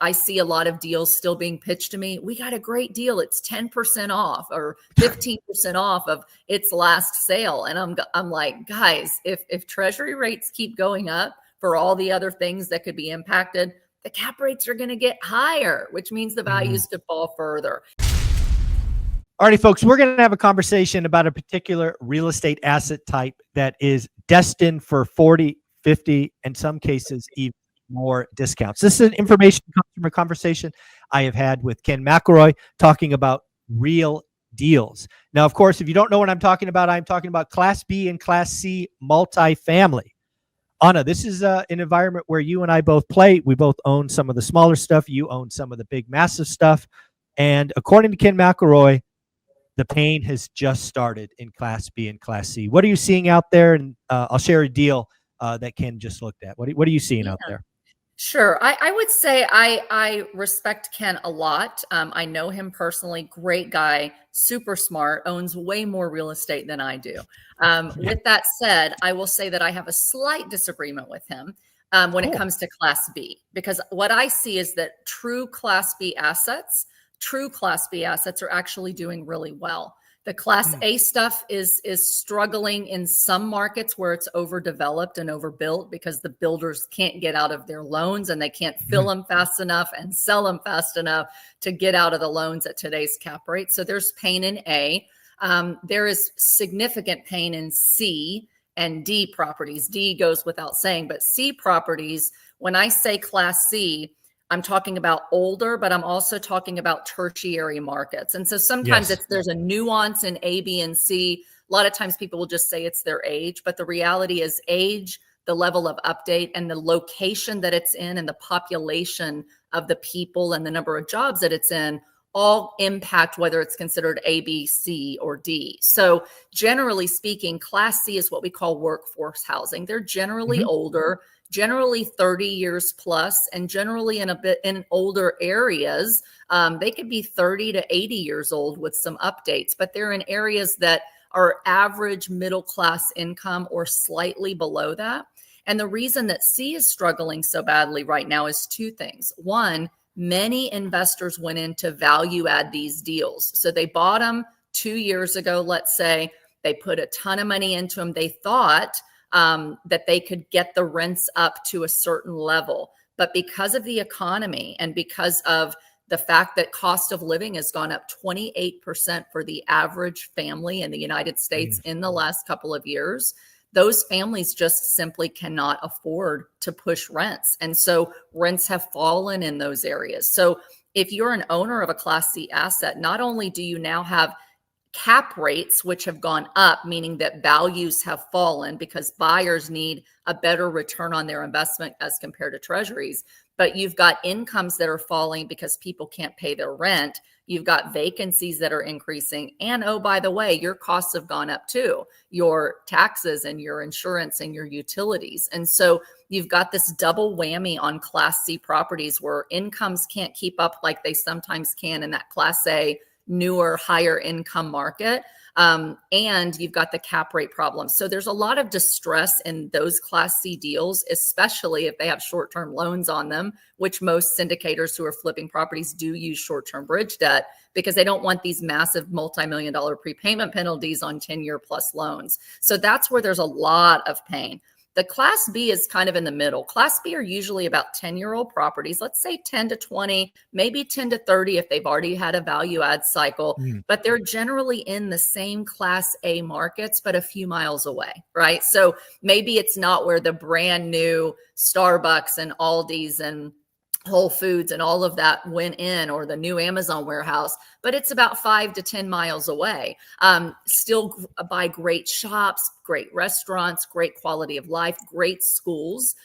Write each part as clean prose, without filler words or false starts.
I see a lot of deals still being pitched to me. We got a great deal. It's 10% off or 15% off of its last sale. And I'm like, guys, if treasury rates keep going up for all the other things that could be impacted, the cap rates are going to get higher, which means the values could fall further. All righty, folks, we're going to have a conversation about a particular real estate asset type that is destined for 40, 50, in some cases, even more discounts. This is an information customer conversation I have had with Ken McElroy talking about real deals. Now, of course, if you don't know what I'm talking about Class B and Class C multifamily. Anna, this is an environment where you and I both play. We both own some of the smaller stuff. You own some of the big, massive stuff. And according to Ken McElroy, the pain has just started in Class B and Class C. What are you seeing out there? And I'll share a deal that Ken just looked at. What are you seeing out there? Sure. I would say I respect Ken a lot. I know him personally. Great guy, super smart, owns way more real estate than I do. With that said, I will say that I have a slight disagreement with him when it comes to Class B, because what I see is that true Class B assets are actually doing really well. The Class A stuff is struggling in some markets where it's overdeveloped and overbuilt because the builders can't get out of their loans and they can't fill them fast enough and sell them fast enough to get out of the loans at today's cap rate. So there's pain in A. There is significant pain in C and D properties. D goes without saying, but C properties, when I say Class C, I'm talking about older, but I'm also talking about tertiary markets. And so sometimes there's a nuance in A, B, and C. A lot of times people will just say it's their age, but the reality is age, the level of update, and the location that it's in, and the population of the people and the number of jobs that it's in all impact whether it's considered A, B, C, or D. So generally speaking, Class C is what we call workforce housing. They're generally older, generally 30 years plus, and generally in older areas. They could be 30 to 80 years old with some updates, but they're in areas that are average middle class income or slightly below that. And the reason that C is struggling so badly right now is two things. One, many investors went in to value add these deals. So they bought them 2 years ago, let's say. They put a ton of money into them. They thought that they could get the rents up to a certain level. But because of the economy and because of the fact that cost of living has gone up 28% for the average family in the United States in the last couple of years, those families just simply cannot afford to push rents. And so rents have fallen in those areas. So if you're an owner of a Class C asset, not only do you now have cap rates, which have gone up, meaning that values have fallen because buyers need a better return on their investment as compared to treasuries. But you've got incomes that are falling because people can't pay their rent. You've got vacancies that are increasing. And oh, by the way, your costs have gone up too, your taxes and your insurance and your utilities. And so you've got this double whammy on Class C properties where incomes can't keep up like they sometimes can in that Class A newer, higher income market. And you've got the cap rate problem. So there's a lot of distress in those Class C deals, especially if they have short-term loans on them, which most syndicators who are flipping properties do use short-term bridge debt because they don't want these massive multi-million-dollar prepayment penalties on 10-year plus loans. So that's where there's a lot of pain. The Class B is kind of in the middle. Class B are usually about 10-year-old properties, let's say 10 to 20, maybe 10 to 30 if they've already had a value add cycle, but they're generally in the same Class A markets, but a few miles away, right? So maybe it's not where the brand new Starbucks and Aldi's and Whole Foods and all of that went in, or the new Amazon warehouse, but it's about 5 to 10 miles away. Still by great shops, great restaurants, great quality of life, great schools,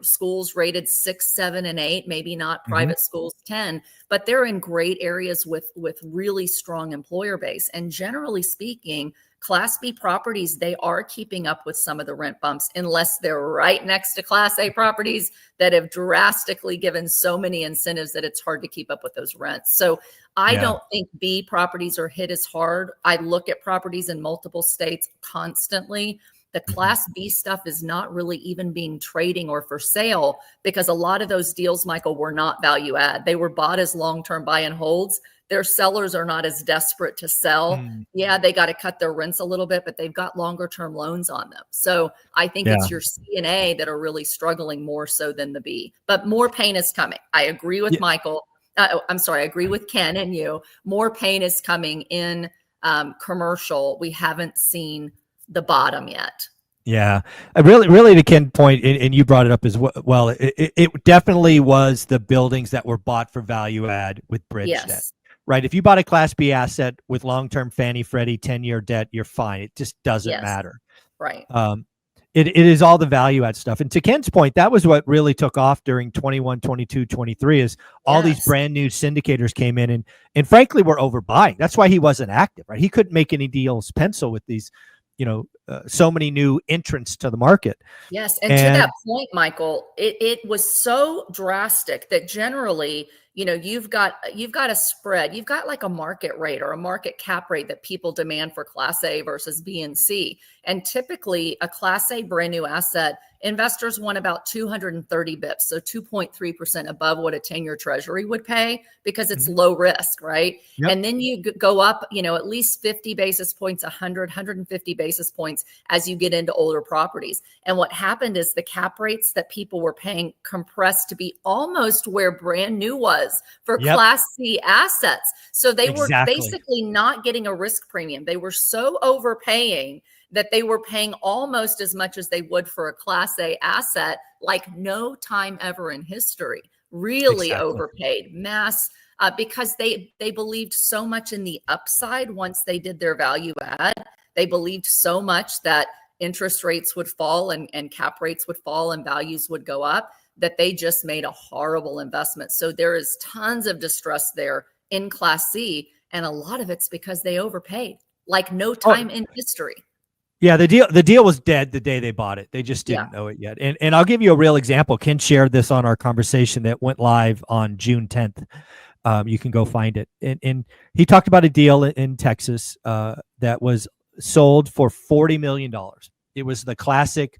schools rated 6, 7, and 8, maybe not private schools 10, but they're in great areas with really strong employer base. And generally speaking, Class B properties, they are keeping up with some of the rent bumps, unless they're right next to Class A properties that have drastically given so many incentives that it's hard to keep up with those rents. So I don't think B properties are hit as hard. I look at properties in multiple states constantly. The Class B stuff is not really even being trading or for sale, because a lot of those deals, Michael, were not value add. They were bought as long-term buy and holds. Their sellers are not as desperate to sell. Yeah, they got to cut their rents a little bit, but they've got longer term loans on them. So I think it's your C and A that are really struggling more so than the B. But more pain is coming. I agree with Michael. I'm sorry, I agree with Ken and you. More pain is coming in commercial. We haven't seen the bottom yet. Yeah, really to Ken's point, and you brought it up as well. It definitely was the buildings that were bought for value add with bridge debt, right? If you bought a Class B asset with long-term Fannie Freddie 10-year debt, you're fine. It just doesn't matter, right? It is all the value add stuff. And to Ken's point, that was what really took off during 21, 22, 23 is all these brand new syndicators came in and frankly were overbuying. That's why he wasn't active, right? He couldn't make any deals pencil with these, so many new entrants to the market. Yes. And to that point, Michael, it was so drastic that generally, you've got a spread, you've got like a market rate or a market cap rate that people demand for Class A versus B and C. And typically a Class A brand new asset, investors want about 230 bips, so 2.3% above what a 10-year treasury would pay, because it's low risk, right? Yep. And then you go up, at least 50 basis points, 150 basis points as you get into older properties. And what happened is the cap rates that people were paying compressed to be almost where brand new was for Class C assets. So they were basically not getting a risk premium. They were so overpaying that they were paying almost as much as they would for a Class A asset, like no time ever in history. Really overpaid, because they believed so much in the upside once they did their value add. They believed so much that interest rates would fall and cap rates would fall and values would go up, that they just made a horrible investment. So there is tons of distress there in Class C, and a lot of it's because they overpaid, like no time in history. Yeah, the deal was dead the day they bought it. They just didn't know it yet. And I'll give you a real example. Ken shared this on our conversation that went live on June 10th. You can go find it. And he talked about a deal in Texas that was sold for $40 million. It was the classic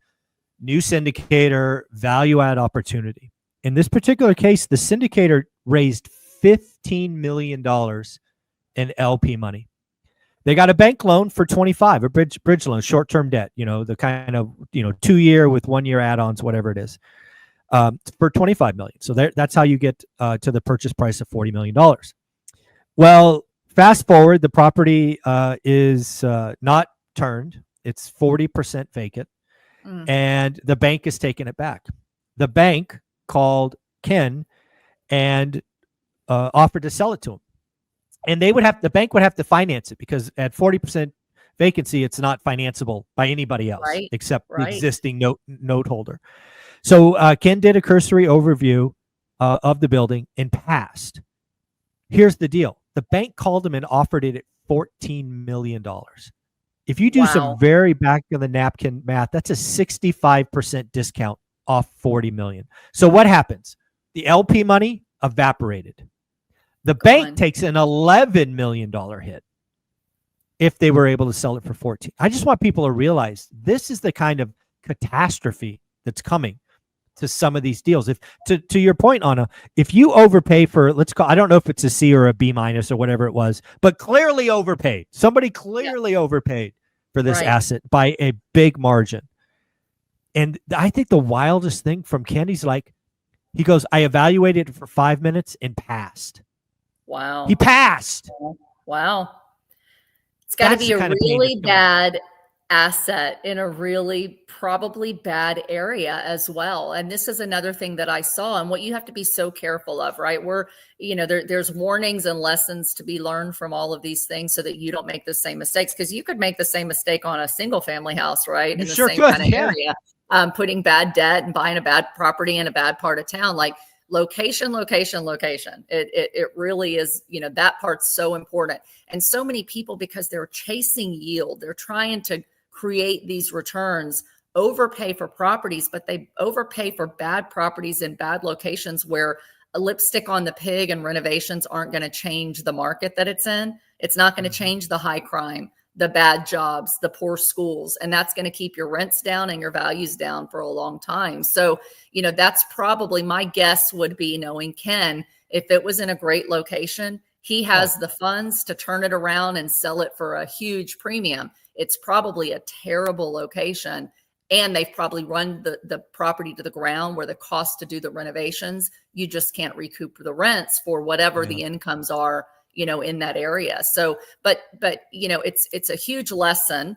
new syndicator value add opportunity. In this particular case, the syndicator raised $15 million in LP money. They got a bank loan for 25, a bridge loan, short-term debt, the kind of, 2-year with 1-year add-ons, whatever it is, for $25 million. So that's how you get to the purchase price of $40 million. Well, fast forward, the property is not turned. It's 40% vacant, and the bank is taking it back. The bank called Ken and offered to sell it to him. And the bank would have to finance it, because at 40% vacancy, it's not financeable by anybody else except the existing note holder. So Ken did a cursory overview of the building and passed. Here's the deal. The bank called him and offered it at $14 million. If you do some very back of the napkin math, that's a 65% discount off $40 million. So what happens? The LP money evaporated. The bank takes an $11 million hit if they were able to sell it for 14. I just want people to realize this is the kind of catastrophe that's coming to some of these deals. If to your point, Anna, if you overpay for, I don't know if it's a C or a B minus or whatever it was, but clearly overpaid. Somebody clearly overpaid for this asset by a big margin. And I think the wildest thing from Kenny's he goes, I evaluated it for 5 minutes and passed. Wow. He passed. Wow. It's got to be a really bad asset in a really probably bad area as well. And this is another thing that I saw, and what you have to be so careful of, right? There's warnings and lessons to be learned from all of these things so that you don't make the same mistakes, because you could make the same mistake on a single family house, right? In the same kind of area, putting bad debt and buying a bad property in a bad part of town. Location. It really is, that part's so important. And so many people, because they're chasing yield, they're trying to create these returns, overpay for properties, but they overpay for bad properties in bad locations where a lipstick on the pig and renovations aren't going to change the market that it's in. It's not going to change the high crime, the bad jobs, the poor schools, and that's going to keep your rents down and your values down for a long time. So, that's probably my guess would be, knowing Ken, if it was in a great location, he has the funds to turn it around and sell it for a huge premium. It's probably a terrible location, and they've probably run the property to the ground where the cost to do the renovations, you just can't recoup the rents for whatever the incomes are, in that area. So, but it's a huge lesson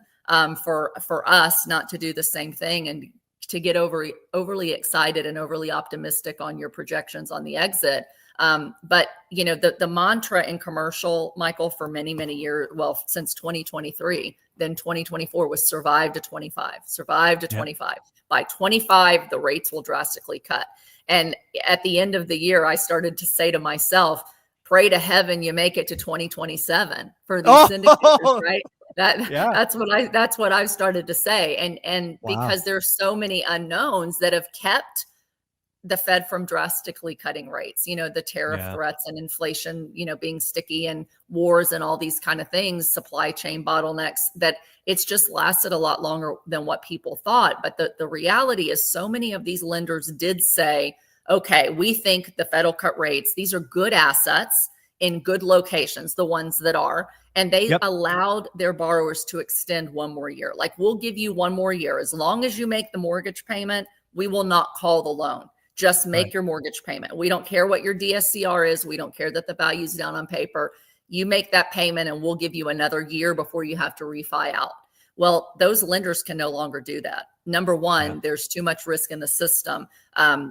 for us not to do the same thing and to get overly excited and overly optimistic on your projections on the exit. But the mantra in commercial, Michael, for many, many years, well, since 2023, then 2024 was survive to 25, survive to 25. By 25, the rates will drastically cut. And at the end of the year, I started to say to myself, pray to heaven you make it to 2027 for these syndicators, right? That's what I've started to say. And because there's so many unknowns that have kept the Fed from drastically cutting rates, the tariff threats and inflation, being sticky, and wars and all these kind of things, supply chain bottlenecks, that it's just lasted a lot longer than what people thought. But the reality is, so many of these lenders did say, okay, we think the Fed will cut rates. These are good assets in good locations, the ones that are, and they allowed their borrowers to extend one more year. Like, we'll give you one more year. As long as you make the mortgage payment, we will not call the loan. Just make your mortgage payment. We don't care what your DSCR is. We don't care that the value's down on paper. You make that payment and we'll give you another year before you have to refi out. Well, those lenders can no longer do that. Number one, there's too much risk in the system.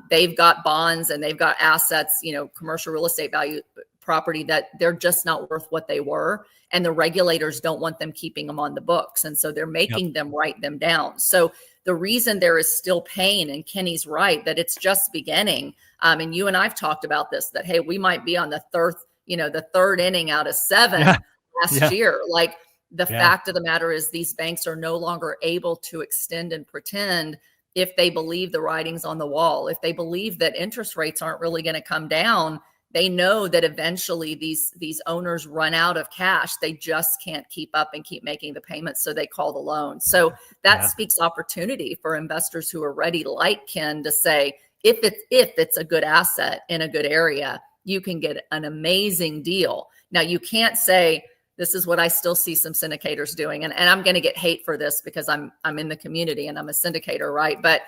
They've got bonds and they've got assets, commercial real estate value property, that they're just not worth what they were. And the regulators don't want them keeping them on the books. And so they're making them write them down. So the reason there is still pain, and Kenny's right, that it's just beginning. And you and I've talked about this, that, hey, we might be on the third inning out of 7 last year. Like, the fact of the matter is, these banks are no longer able to extend and pretend if they believe the writing's on the wall. If they believe that interest rates aren't really going to come down, they know that eventually these owners run out of cash. They just can't keep up and keep making the payments, so they call the loan. So that speaks opportunity for investors who are ready, like Ken, to say, if it's a good asset in a good area, you can get an amazing deal. Now, you can't say, this is what I still see some syndicators doing, and I'm going to get hate for this because I'm in the community and I'm a syndicator, right? But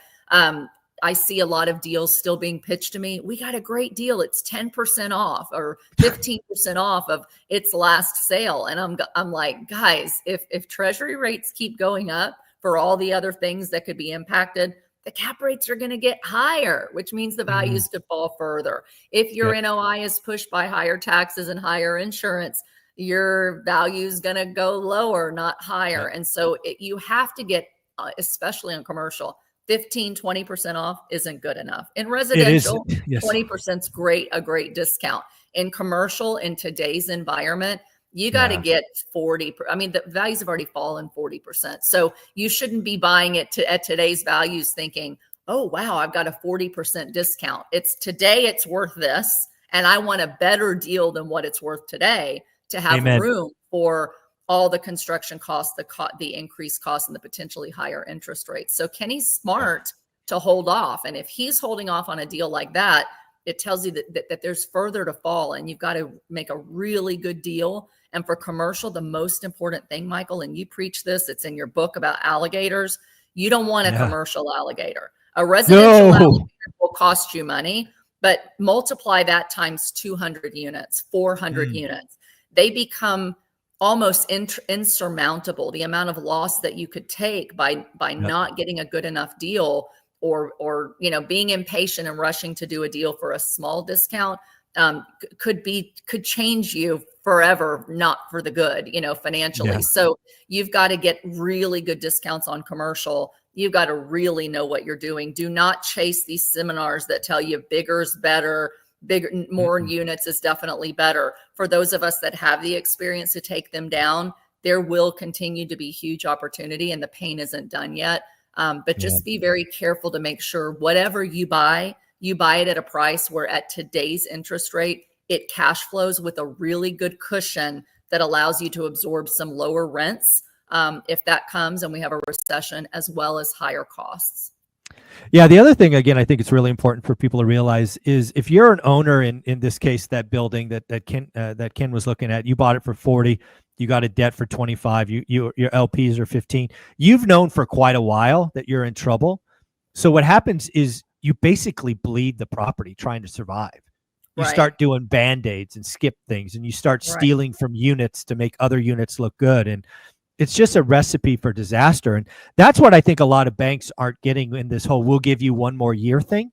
I see a lot of deals still being pitched to me. We got a great deal. It's 10% off or 15% off of its last sale. And I'm like, guys, if treasury rates keep going up for all the other things that could be impacted, the cap rates are going to get higher, which means the values could fall further. If your NOI is pushed by higher taxes and higher insurance, your value is going to go lower, not higher. And so you have to get, especially on commercial, 15, 20% off isn't good enough. In residential, 20% is a great discount. In commercial, in today's environment, you got to get 40. I mean, the values have already fallen 40%. So you shouldn't be buying it at today's values thinking, oh, wow, I've got a 40% discount. Today it's worth this, and I want a better deal than what it's worth today to have room for all the construction costs, the increased costs, and the potentially higher interest rates. So Kenny's smart to hold off. And if he's holding off on a deal like that, it tells you that there's further to fall, and you've got to make a really good deal. And for commercial, the most important thing, Michael, and you preach this, it's in your book about alligators. You don't want a commercial alligator. A residential alligator will cost you money, but multiply that times 200 units, 400 units. They become almost insurmountable, the amount of loss that you could take by not getting a good enough deal, or being impatient and rushing to do a deal for a small discount could change you forever, not for the good, financially. So you've got to get really good discounts on commercial. You've got to really know what you're doing. Do not chase these seminars that tell you bigger is better. More units is definitely better. For those of us that have the experience to take them down, there will continue to be huge opportunity, and the pain isn't done yet. But just be very careful to make sure whatever you buy it at a price where, at today's interest rate, it cash flows with a really good cushion that allows you to absorb some lower rents if that comes and we have a recession, as well as higher costs. Yeah. The other thing, again, I think it's really important for people to realize is if you're an owner in this case, that building that Ken was looking at, you bought it for 40, you got a debt for 25, your LPs are 15. You've known for quite a while that you're in trouble. So what happens is you basically bleed the property trying to survive. You Right. start doing band-aids and skip things, and you start Right. stealing from units to make other units look good. And it's just a recipe for disaster. And that's what I think a lot of banks aren't getting in this whole we'll give you one more year thing.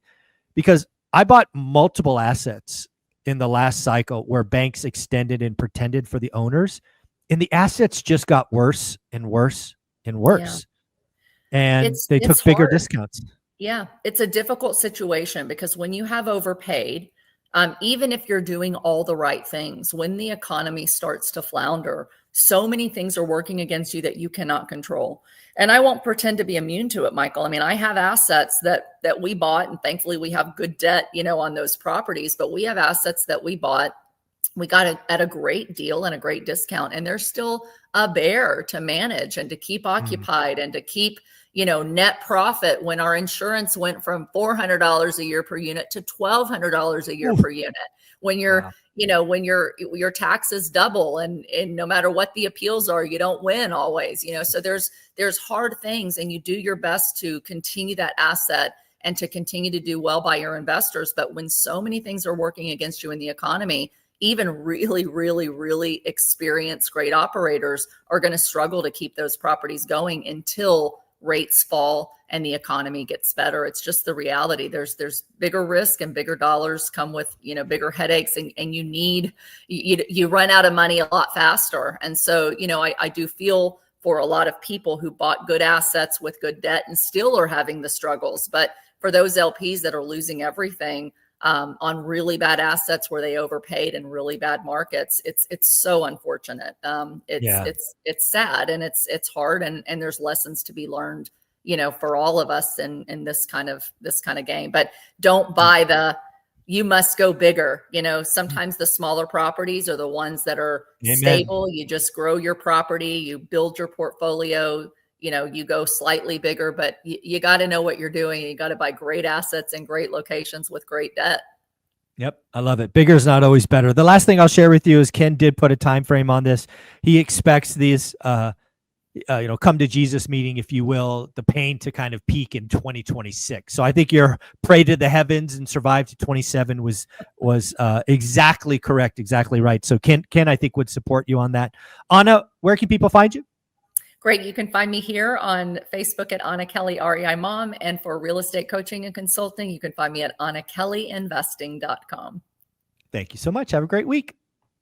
Because I bought multiple assets in the last cycle where banks extended and pretended for the owners, and the assets just got worse and worse and worse. Yeah. And they took bigger discounts. Yeah, it's a difficult situation because when you have overpaid, even if you're doing all the right things, when the economy starts to flounder, so many things are working against you that you cannot control. And I won't pretend to be immune to it, Michael. I mean, I have assets that we bought, and thankfully we have good debt, on those properties, but we have assets that we bought. We got it at a great deal and a great discount, and there's still a bear to manage and to keep occupied and to keep net profit when our insurance went from $400 a year per unit to $1,200 a year per unit. When you're, when your taxes double and no matter what the appeals are, you don't win always, so there's hard things, and you do your best to continue that asset and to continue to do well by your investors. But when so many things are working against you in the economy, even really, really, really experienced great operators are going to struggle to keep those properties going until rates fall and the economy gets better. It's just the reality. There's bigger risk and bigger dollars come with, bigger headaches, and you run out of money a lot faster. And so, I do feel for a lot of people who bought good assets with good debt and still are having the struggles. But for those LPs that are losing everything on really bad assets where they overpaid in really bad markets, it's so unfortunate. It's sad, and it's hard, and there's lessons to be learned, for all of us in this kind of game. But don't buy you must go bigger. Sometimes the smaller properties are the ones that are stable. You just grow your property, you build your portfolio, you go slightly bigger, but you got to know what you're doing. You got to buy great assets in great locations with great debt. Yep. I love it. Bigger is not always better. The last thing I'll share with you is Ken did put a time frame on this. He expects these, come to Jesus meeting, if you will, the pain to kind of peak in 2026. So I think your pray to the heavens and survive to 27 was exactly correct. Exactly right. So Ken, I think would support you on that. Anna, where can people find you? Great. You can find me here on Facebook at Anna Kelly, REI Mom. And for real estate coaching and consulting, you can find me at AnnaKellyInvesting.com. Thank you so much. Have a great week.